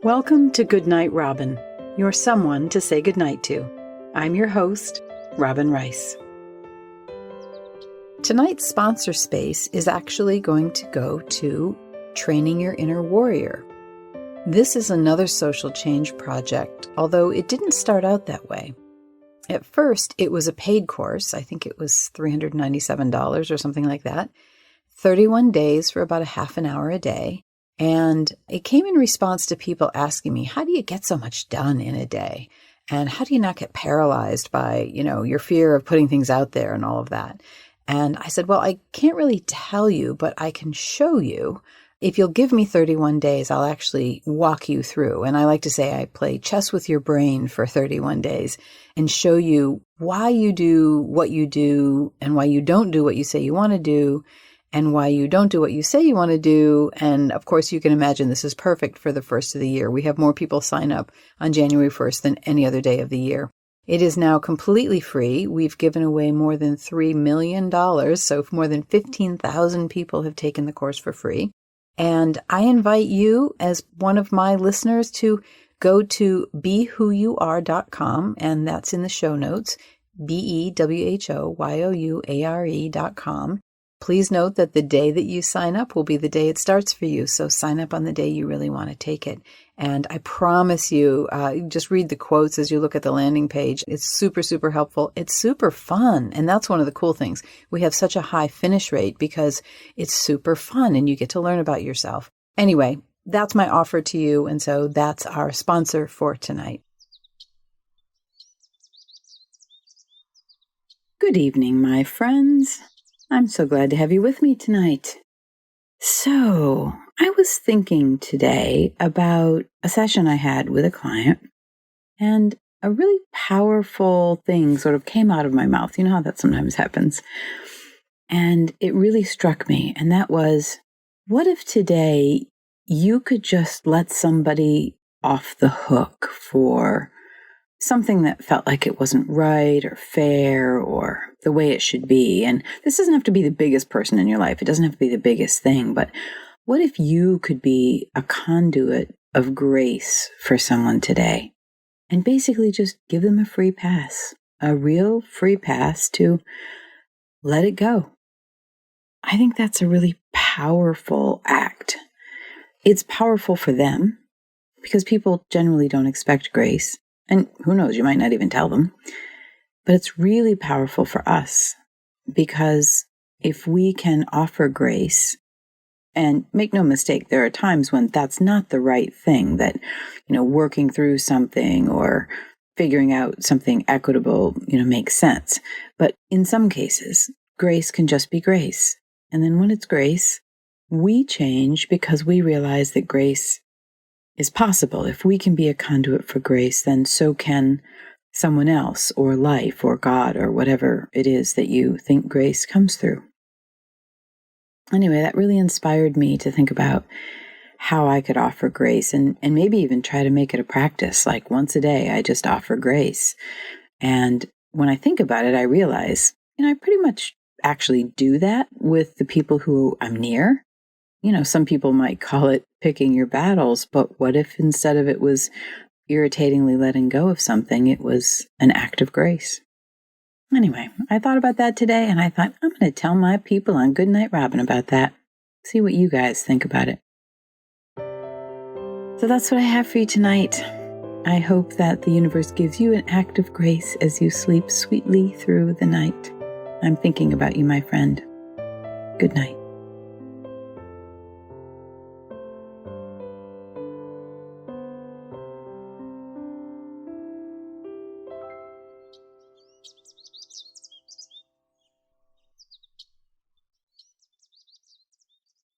Welcome to Goodnight, Robin, your someone to say goodnight to. I'm your host, Robin Rice. Tonight's sponsor space is actually going to go to Training Your Inner Warrior. This is another social change project, although it didn't start out that way. At first, it was a paid course. I think it was $397 or something like that. 31 days for about a half an hour a day. And it came in response to people asking me, how do you get so much done in a day? And how do you not get paralyzed by, your fear of putting things out there and all of that? And I said, well, I can't really tell you, but I can show you. If you'll give me 31 days, I'll actually walk you through. And I like to say I play chess with your brain for 31 days and show you why you do what you do and why you don't do what you say you want to do and why you don't do what you say you want to do. And of course, you can imagine this is perfect for the first of the year. We have more people sign up on January 1st than any other day of the year. It is now completely free. We've given away more than $3 million, so more than 15,000 people have taken the course for free. And I invite you, as one of my listeners, to go to BeWhoYouAre.com, and that's in the show notes, BeWhoYouAre.com. Please note that the day that you sign up will be the day it starts for you. So sign up on the day you really want to take it. And I promise you, just read the quotes as you look at the landing page. It's super, super helpful. It's super fun. And that's one of the cool things. We have such a high finish rate because it's super fun and you get to learn about yourself. Anyway, that's my offer to you. And so that's our sponsor for tonight. Good evening, my friends. I'm so glad to have you with me tonight. So, I was thinking today about a session I had with a client, and a really powerful thing sort of came out of my mouth. You know how that sometimes happens. And it really struck me, and that was, what if today you could just let somebody off the hook for something that felt like it wasn't right or fair or the way it should be? And this doesn't have to be the biggest person in your life. It doesn't have to be the biggest thing. But what if you could be a conduit of grace for someone today and basically just give them a free pass, a real free pass to let it go? I think that's a really powerful act. It's powerful for them because people generally don't expect grace. And who knows, you might not even tell them. But it's really powerful for us because if we can offer grace, and make no mistake, there are times when that's not the right thing, that, working through something or figuring out something equitable, makes sense. But in some cases, grace can just be grace. And then when it's grace, we change because we realize that grace is possible. If we can be a conduit for grace, then so can someone else or life or God or whatever it is that you think grace comes through. Anyway, that really inspired me to think about how I could offer grace and maybe even try to make it a practice. Like once a day, I just offer grace. And when I think about it, I realize, I pretty much actually do that with the people who I'm near. Some people might call it picking your battles, but what if instead of it was irritatingly letting go of something, it was an act of grace? Anyway, I thought about that today, and I thought, I'm going to tell my people on Goodnight Robin about that. See what you guys think about it. So that's what I have for you tonight. I hope that the universe gives you an act of grace as you sleep sweetly through the night. I'm thinking about you, my friend. Good night.